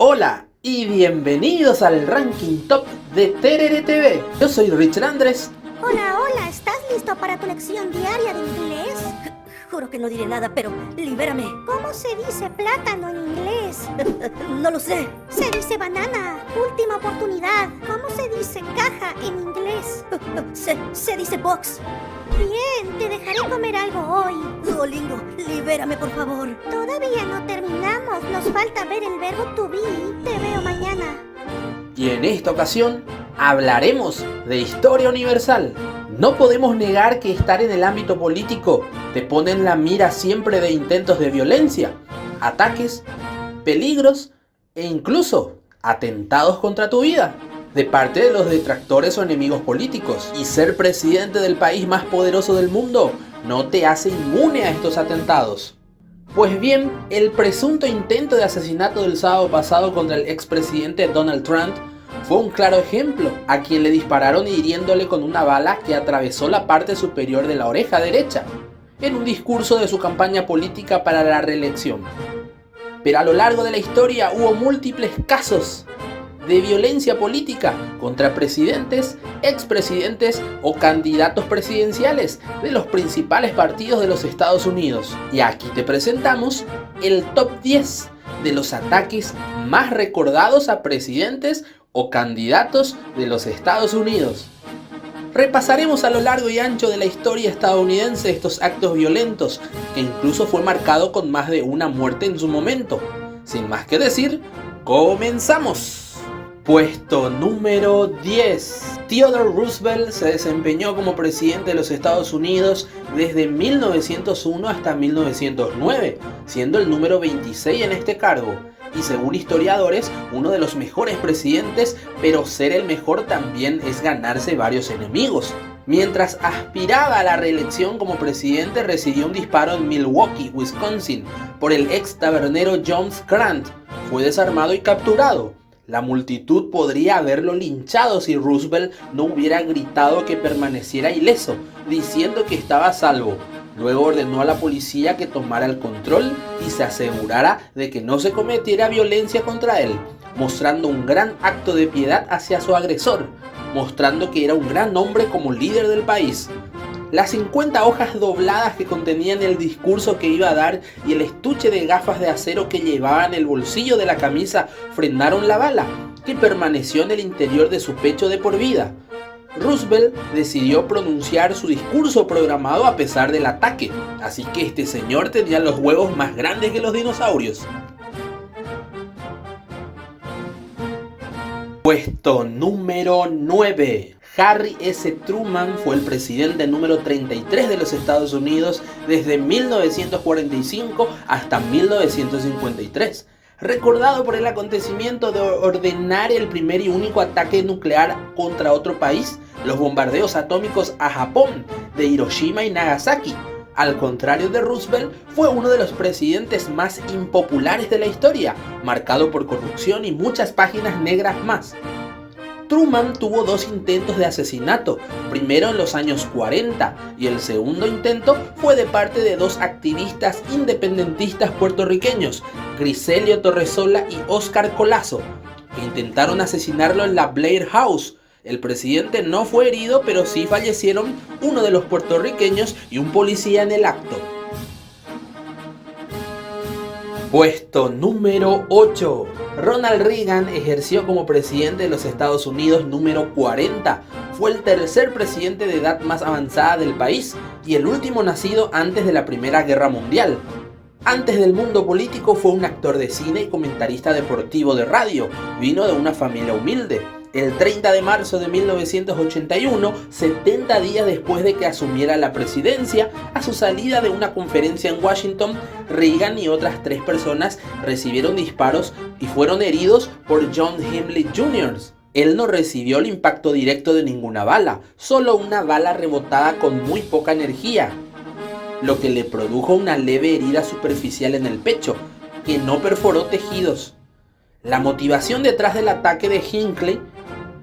Hola y bienvenidos al ranking top de Terere TV. Yo soy Richard Andrés. Hola, ¿estás listo para tu lección diaria de inglés? Juro que no diré nada, pero libérame. ¿Cómo se dice plátano en inglés? No lo sé. Se dice banana, última oportunidad. ¿Cómo se dice caja en inglés? Se dice box. Bien, te dejaré comer algo hoy. Duolingo, libérame por favor. Todavía no terminamos, nos falta ver el verbo to be. Te veo mañana. Y en esta ocasión hablaremos de historia universal. No podemos negar que estar en el ámbito político te pone en la mira siempre de intentos de violencia, ataques, peligros e incluso atentados contra tu vida, de parte de los detractores o enemigos políticos. Y ser presidente del país más poderoso del mundo no te hace inmune a estos atentados. Pues bien, el presunto intento de asesinato del sábado pasado contra el expresidente Donald Trump fue un claro ejemplo, a quien le dispararon hiriéndole con una bala que atravesó la parte superior de la oreja derecha, en un discurso de su campaña política para la reelección. Pero a lo largo de la historia hubo múltiples casos de violencia política contra presidentes, expresidentes o candidatos presidenciales de los principales partidos de los Estados Unidos. Y aquí te presentamos el top 10 de los ataques más recordados a presidentes o candidatos de los Estados Unidos. Repasaremos a lo largo y ancho de la historia estadounidense estos actos violentos, que incluso fue marcado con más de una muerte en su momento. Sin más que decir, ¡comenzamos! Puesto número 10. Theodore Roosevelt se desempeñó como presidente de los Estados Unidos desde 1901 hasta 1909, siendo el número 26 en este cargo. Y según historiadores, uno de los mejores presidentes, pero ser el mejor también es ganarse varios enemigos. Mientras aspiraba a la reelección como presidente, recibió un disparo en Milwaukee, Wisconsin, por el ex tabernero John Grant. Fue desarmado y capturado. La multitud podría haberlo linchado si Roosevelt no hubiera gritado que permaneciera ileso, diciendo que estaba a salvo. Luego ordenó a la policía que tomara el control y se asegurara de que no se cometiera violencia contra él, mostrando un gran acto de piedad hacia su agresor, mostrando que era un gran hombre como líder del país. Las 50 hojas dobladas que contenían el discurso que iba a dar y el estuche de gafas de acero que llevaba en el bolsillo de la camisa frenaron la bala, que permaneció en el interior de su pecho de por vida. Roosevelt decidió pronunciar su discurso programado a pesar del ataque, así que este señor tenía los huevos más grandes que los dinosaurios. Puesto número 9. Harry S. Truman fue el presidente número 33 de los Estados Unidos desde 1945 hasta 1953. Recordado por el acontecimiento de ordenar el primer y único ataque nuclear contra otro país, los bombardeos atómicos a Japón de Hiroshima y Nagasaki. Al contrario de Roosevelt, fue uno de los presidentes más impopulares de la historia, marcado por corrupción y muchas páginas negras más. Truman tuvo dos intentos de asesinato, primero en los años 40 y el segundo intento fue de parte de dos activistas independentistas puertorriqueños, Griselio Torresola y Oscar Colazo, que intentaron asesinarlo en la Blair House. El presidente no fue herido, pero sí fallecieron uno de los puertorriqueños y un policía en el acto. Puesto número 8. Ronald Reagan ejerció como presidente de los Estados Unidos número 40. Fue el tercer presidente de edad más avanzada del país y el último nacido antes de la Primera Guerra Mundial. Antes del mundo político fue un actor de cine y comentarista deportivo de radio. Vino de una familia humilde. El 30 de marzo de 1981, 70 días después de que asumiera la presidencia, a su salida de una conferencia en Washington, Reagan y otras 3 personas recibieron disparos y fueron heridos por John Hinckley Jr. Él no recibió el impacto directo de ninguna bala, solo una bala rebotada con muy poca energía, lo que le produjo una leve herida superficial en el pecho, que no perforó tejidos. La motivación detrás del ataque de Hinckley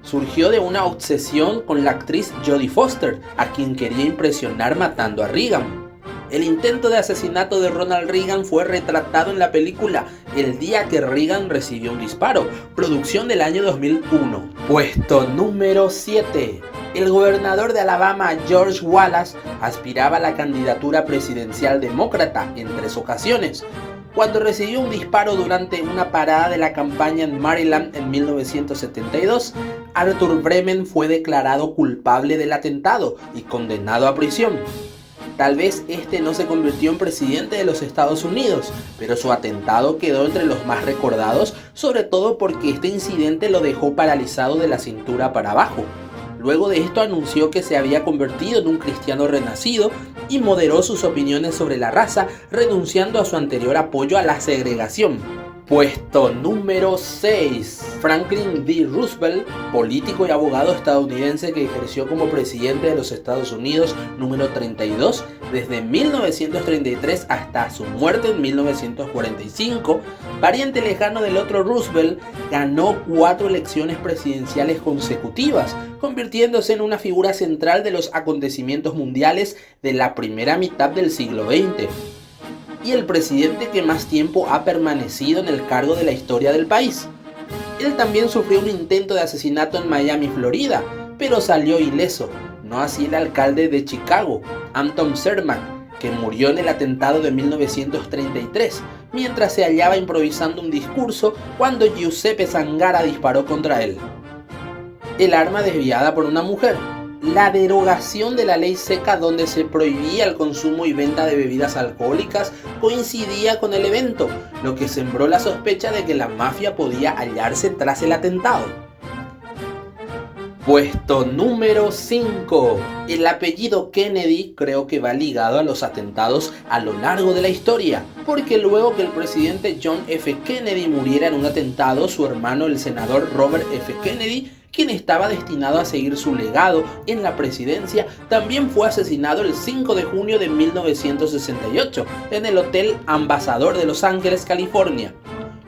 surgió de una obsesión con la actriz Jodie Foster, a quien quería impresionar matando a Reagan. El intento de asesinato de Ronald Reagan fue retratado en la película El día que Reagan recibió un disparo, producción del año 2001. Puesto número 7. El gobernador de Alabama, George Wallace, aspiraba a la candidatura presidencial demócrata en 3 ocasiones. Cuando recibió un disparo durante una parada de la campaña en Maryland en 1972, Arthur Bremen fue declarado culpable del atentado y condenado a prisión. Tal vez este no se convirtió en presidente de los Estados Unidos, pero su atentado quedó entre los más recordados, sobre todo porque este incidente lo dejó paralizado de la cintura para abajo. Luego de esto anunció que se había convertido en un cristiano renacido y moderó sus opiniones sobre la raza, renunciando a su anterior apoyo a la segregación. Puesto número 6. Franklin D. Roosevelt, político y abogado estadounidense que ejerció como presidente de los Estados Unidos número 32 desde 1933 hasta su muerte en 1945, pariente lejano del otro Roosevelt, ganó 4 elecciones presidenciales consecutivas, convirtiéndose en una figura central de los acontecimientos mundiales de la primera mitad del siglo XX. Y el presidente que más tiempo ha permanecido en el cargo de la historia del país. Él también sufrió un intento de asesinato en Miami, Florida, pero salió ileso, no así el alcalde de Chicago, Anton Cermak, que murió en el atentado de 1933, mientras se hallaba improvisando un discurso cuando Giuseppe Zangara disparó contra él. El arma desviada por una mujer. La derogación de la ley seca donde se prohibía el consumo y venta de bebidas alcohólicas coincidía con el evento, lo que sembró la sospecha de que la mafia podía hallarse tras el atentado. Puesto número 5. El apellido Kennedy creo que va ligado a los atentados a lo largo de la historia, porque luego que el presidente John F. Kennedy muriera en un atentado, su hermano el senador Robert F. Kennedy, quien estaba destinado a seguir su legado en la presidencia, también fue asesinado el 5 de junio de 1968 en el Hotel Ambassador de Los Ángeles, California,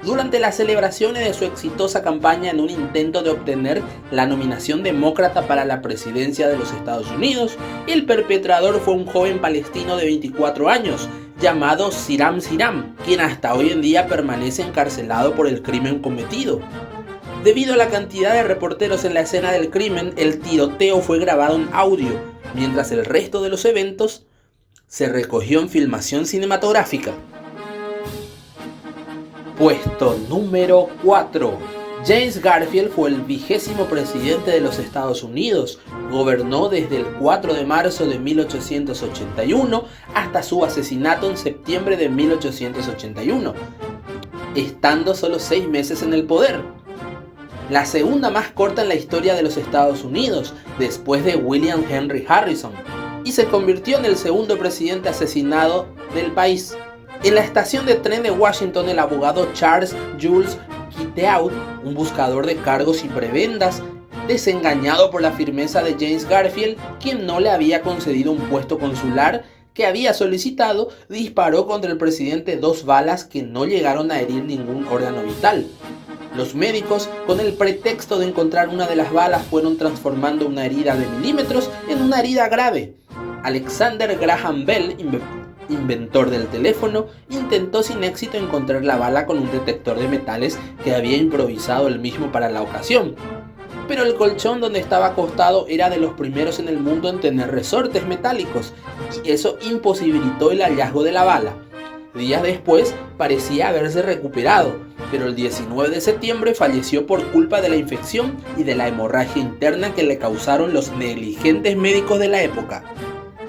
durante las celebraciones de su exitosa campaña en un intento de obtener la nominación demócrata para la presidencia de los Estados Unidos. El perpetrador fue un joven palestino de 24 años, llamado Siram Siram, quien hasta hoy en día permanece encarcelado por el crimen cometido. Debido a la cantidad de reporteros en la escena del crimen, el tiroteo fue grabado en audio, mientras el resto de los eventos se recogió en filmación cinematográfica. Puesto número 4. James Garfield fue el 20º presidente de los Estados Unidos. Gobernó desde el 4 de marzo de 1881 hasta su asesinato en septiembre de 1881, estando solo 6 meses en el poder. La segunda más corta en la historia de los Estados Unidos, después de William Henry Harrison, y se convirtió en el segundo presidente asesinado del país. En la estación de tren de Washington, el abogado Charles Jules Quiteaud, un buscador de cargos y prebendas, desengañado por la firmeza de James Garfield, quien no le había concedido un puesto consular que había solicitado, disparó contra el presidente 2 balas que no llegaron a herir ningún órgano vital. Los médicos, con el pretexto de encontrar una de las balas, fueron transformando una herida de milímetros en una herida grave. Alexander Graham Bell, inventor del teléfono, intentó sin éxito encontrar la bala con un detector de metales que había improvisado él mismo para la ocasión. Pero el colchón donde estaba acostado era de los primeros en el mundo en tener resortes metálicos, y eso imposibilitó el hallazgo de la bala. Días después parecía haberse recuperado, pero el 19 de septiembre falleció por culpa de la infección y de la hemorragia interna que le causaron los negligentes médicos de la época.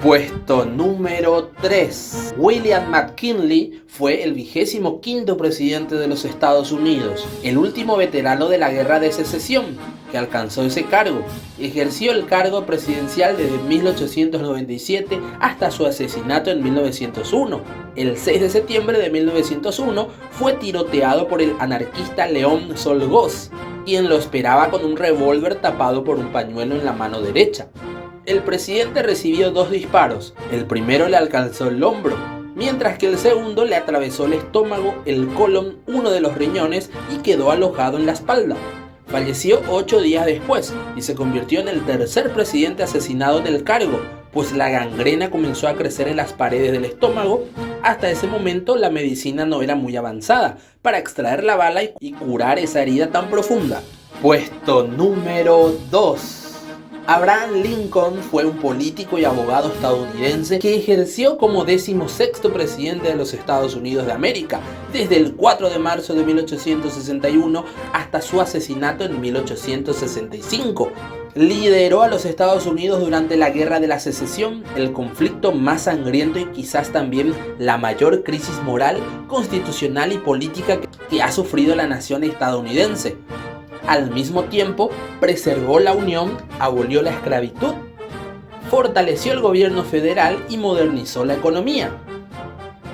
Puesto número 3. William McKinley fue el 25º presidente de los Estados Unidos, el último veterano de la Guerra de Secesión que alcanzó ese cargo. Ejerció el cargo presidencial desde 1897 hasta su asesinato en 1901. El 6 de septiembre de 1901 fue tiroteado por el anarquista León Czolgosz, quien lo esperaba con un revólver tapado por un pañuelo en la mano derecha. El presidente recibió 2 disparos. El primero le alcanzó el hombro, mientras que el segundo le atravesó el estómago, el colon, uno de los riñones y quedó alojado en la espalda. Falleció 8 días después y se convirtió en el tercer presidente asesinado en el cargo, pues la gangrena comenzó a crecer en las paredes del estómago. Hasta ese momento la medicina no era muy avanzada para extraer la bala y curar esa herida tan profunda. Puesto número 2. Abraham Lincoln fue un político y abogado estadounidense que ejerció como 16º presidente de los Estados Unidos de América desde el 4 de marzo de 1861 hasta su asesinato en 1865. Lideró a los Estados Unidos durante la Guerra de la Secesión, el conflicto más sangriento y quizás también la mayor crisis moral, constitucional y política que ha sufrido la nación estadounidense. Al mismo tiempo, preservó la unión, abolió la esclavitud, fortaleció el gobierno federal y modernizó la economía.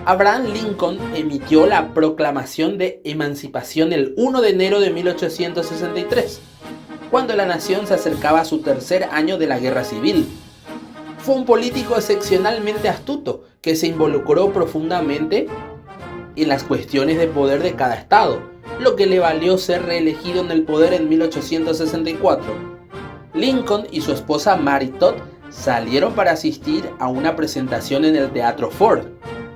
Abraham Lincoln emitió la Proclamación de Emancipación el 1 de enero de 1863, cuando la nación se acercaba a su tercer año de la Guerra Civil. Fue un político excepcionalmente astuto que se involucró profundamente en las cuestiones de poder de cada estado, lo que le valió ser reelegido en el poder en 1864. Lincoln y su esposa Mary Todd salieron para asistir a una presentación en el Teatro Ford.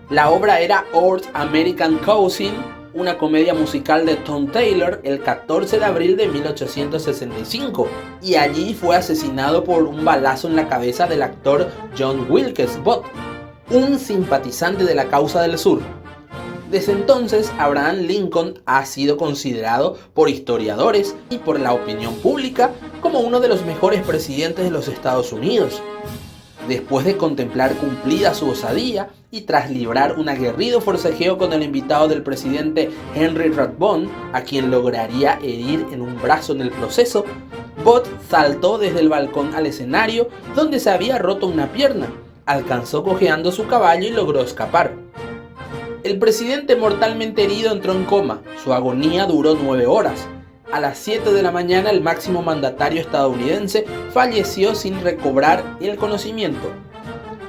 La obra era Old American Cousin, una comedia musical de Tom Taylor, el 14 de abril de 1865, y allí fue asesinado por un balazo en la cabeza del actor John Wilkes Booth, un simpatizante de la causa del sur. Desde entonces, Abraham Lincoln ha sido considerado por historiadores y por la opinión pública como uno de los mejores presidentes de los Estados Unidos. Después de contemplar cumplida su osadía y tras librar un aguerrido forcejeo con el invitado del presidente Henry Rathbone, a quien lograría herir en un brazo en el proceso, Booth saltó desde el balcón al escenario donde se había roto una pierna, alcanzó cojeando su caballo y logró escapar. El presidente mortalmente herido entró en coma. Su agonía duró 9 horas. A las 7 de la mañana el máximo mandatario estadounidense falleció sin recobrar el conocimiento.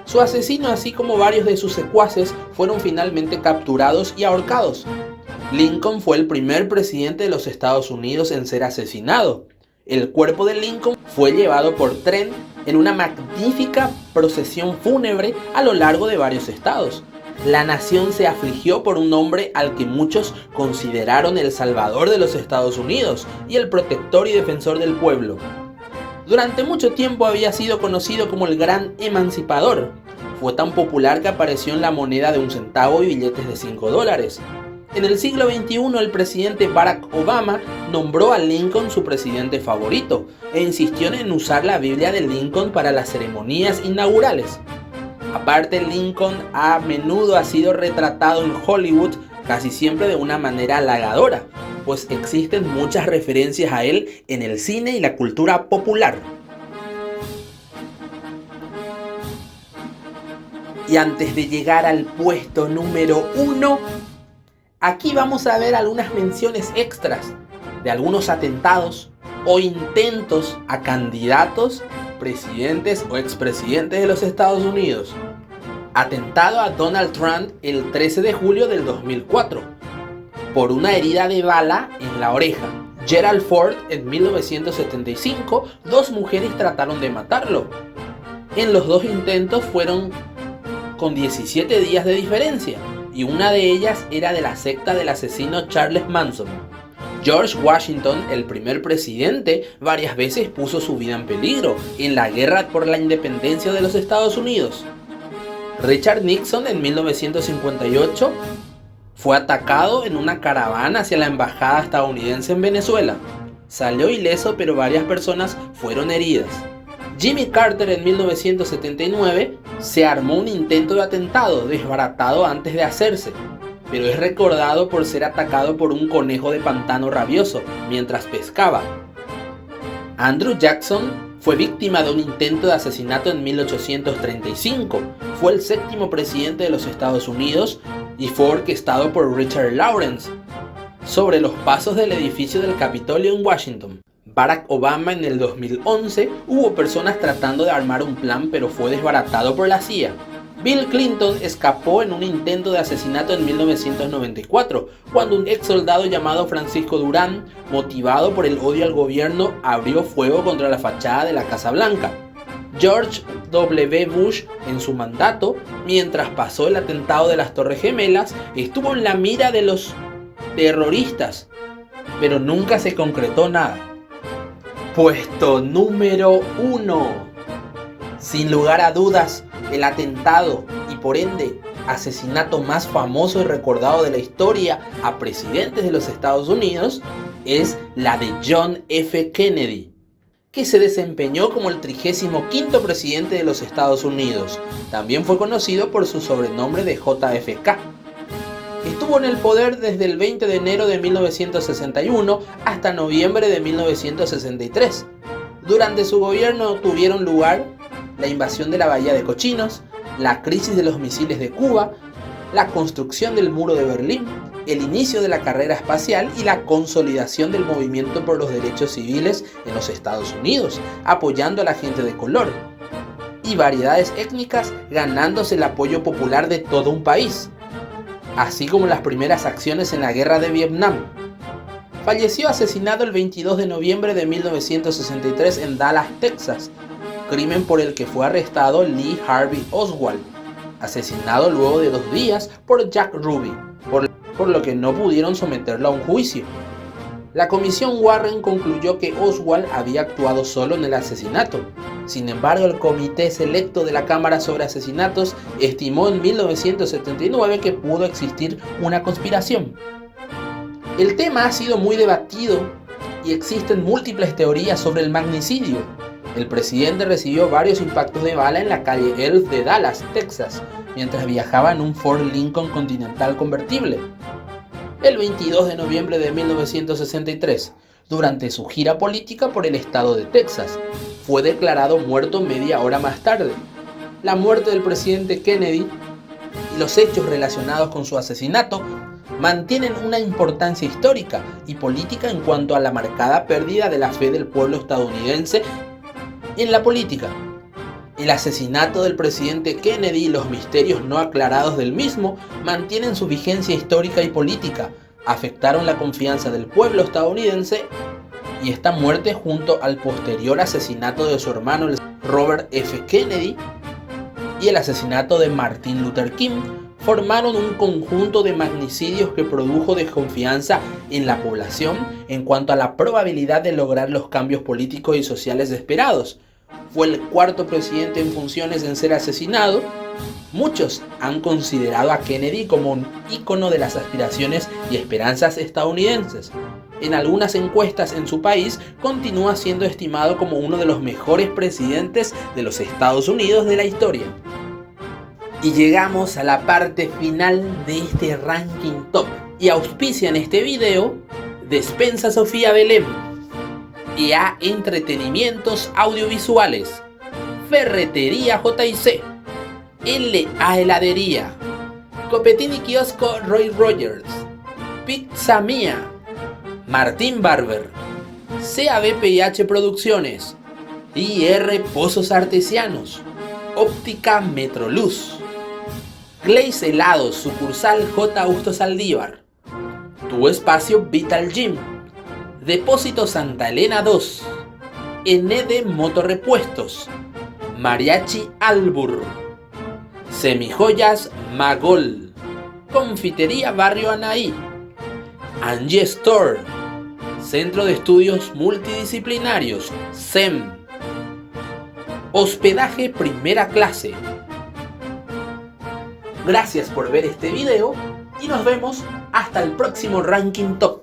Su asesino, así como varios de sus secuaces, fueron finalmente capturados y ahorcados. Lincoln fue el primer presidente de los Estados Unidos en ser asesinado. El cuerpo de Lincoln fue llevado por tren en una magnífica procesión fúnebre a lo largo de varios estados. La nación se afligió por un hombre al que muchos consideraron el salvador de los Estados Unidos y el protector y defensor del pueblo. Durante mucho tiempo había sido conocido como el Gran Emancipador. Fue tan popular que apareció en la moneda de 1 centavo y billetes de $5. En el siglo XXI, el presidente Barack Obama nombró a Lincoln su presidente favorito e insistió en usar la Biblia de Lincoln para las ceremonias inaugurales. Aparte, Lincoln a menudo ha sido retratado en Hollywood casi siempre de una manera halagadora, pues existen muchas referencias a él en el cine y la cultura popular. Y antes de llegar al puesto número 1, aquí vamos a ver algunas menciones extras de algunos atentados o intentos a candidatos, presidentes o expresidentes de los Estados Unidos. Atentado a Donald Trump el 13 de julio del 2004 por una herida de bala en la oreja. Gerald Ford en 1975, 2 mujeres trataron de matarlo. En los 2 intentos fueron con 17 días de diferencia y una de ellas era de la secta del asesino Charles Manson. George Washington, el primer presidente, varias veces puso su vida en peligro en la guerra por la independencia de los Estados Unidos. Richard Nixon en 1958 fue atacado en una caravana hacia la embajada estadounidense en Venezuela. Salió ileso, pero varias personas fueron heridas. Jimmy Carter en 1979 se armó un intento de atentado desbaratado antes de hacerse, pero es recordado por ser atacado por un conejo de pantano rabioso mientras pescaba. Andrew Jackson fue víctima de un intento de asesinato en 1835. Fue el 7º presidente de los Estados Unidos y fue orquestado por Richard Lawrence sobre los pasos del edificio del Capitolio en Washington. Barack Obama en el 2011 hubo personas tratando de armar un plan, pero fue desbaratado por la CIA. Bill Clinton escapó en un intento de asesinato en 1994, cuando un ex soldado llamado Francisco Durán, motivado por el odio al gobierno, abrió fuego contra la fachada de la Casa Blanca. George W. Bush en su mandato, mientras pasó el atentado de las Torres Gemelas, estuvo en la mira de los terroristas, pero nunca se concretó nada. Puesto número 1. Sin lugar a dudas, el atentado y por ende asesinato más famoso y recordado de la historia a presidentes de los Estados Unidos es la de John F. Kennedy, que se desempeñó como el 35º presidente de los Estados Unidos. También fue conocido por su sobrenombre de JFK. Estuvo en el poder desde el 20 de enero de 1961 hasta noviembre de 1963. Durante su gobierno tuvieron lugar la invasión de la Bahía de Cochinos, la crisis de los misiles de Cuba, la construcción del muro de Berlín, el inicio de la carrera espacial y la consolidación del movimiento por los derechos civiles en los Estados Unidos, apoyando a la gente de color y variedades étnicas, ganándose el apoyo popular de todo un país, así como las primeras acciones en la guerra de Vietnam. Falleció asesinado el 22 de noviembre de 1963 en Dallas, Texas, crimen por el que fue arrestado Lee Harvey Oswald, asesinado luego de 2 días por Jack Ruby, por lo que no pudieron someterlo a un juicio. La comisión Warren concluyó que Oswald había actuado solo en el asesinato. Sin embargo, el Comité Selecto de la Cámara sobre Asesinatos estimó en 1979 que pudo existir una conspiración. El tema ha sido muy debatido y existen múltiples teorías sobre el magnicidio. El presidente recibió varios impactos de bala en la calle Elf de Dallas, Texas, mientras viajaba en un Ford Lincoln Continental convertible. El 22 de noviembre de 1963, durante su gira política por el estado de Texas, fue declarado muerto media hora más tarde. La muerte del presidente Kennedy y los hechos relacionados con su asesinato mantienen una importancia histórica y política en cuanto a la marcada pérdida de la fe del pueblo estadounidense en la política. El asesinato del presidente Kennedy y los misterios no aclarados del mismo mantienen su vigencia histórica y política, afectaron la confianza del pueblo estadounidense y esta muerte junto al posterior asesinato de su hermano Robert F. Kennedy y el asesinato de Martin Luther King formaron un conjunto de magnicidios que produjo desconfianza en la población en cuanto a la probabilidad de lograr los cambios políticos y sociales esperados. Fue el 4º presidente en funciones en ser asesinado. Muchos han considerado a Kennedy como un ícono de las aspiraciones y esperanzas estadounidenses. En algunas encuestas en su país continúa siendo estimado como uno de los mejores presidentes de los Estados Unidos de la historia. Y llegamos a la parte final de este ranking top. Y auspician este video Despensa Sofía Belém, EA Entretenimientos Audiovisuales, Ferretería J&C, LA Heladería, Copetín y Kiosco Roy Rogers, Pizza Mía, Martín Barber, CABPH Producciones, IR Pozos Artesianos, Óptica Metroluz, Glaze Helados, sucursal J. Augusto Saldívar, Tu Espacio Vital Gym, Depósito Santa Elena 2, ND Motorrepuestos, Mariachi Albur, Semijoyas Magol, Confitería Barrio Anaí, Angie Store, Centro de Estudios Multidisciplinarios, SEM, Hospedaje Primera Clase. Gracias por ver este video y nos vemos hasta el próximo Ranking Top.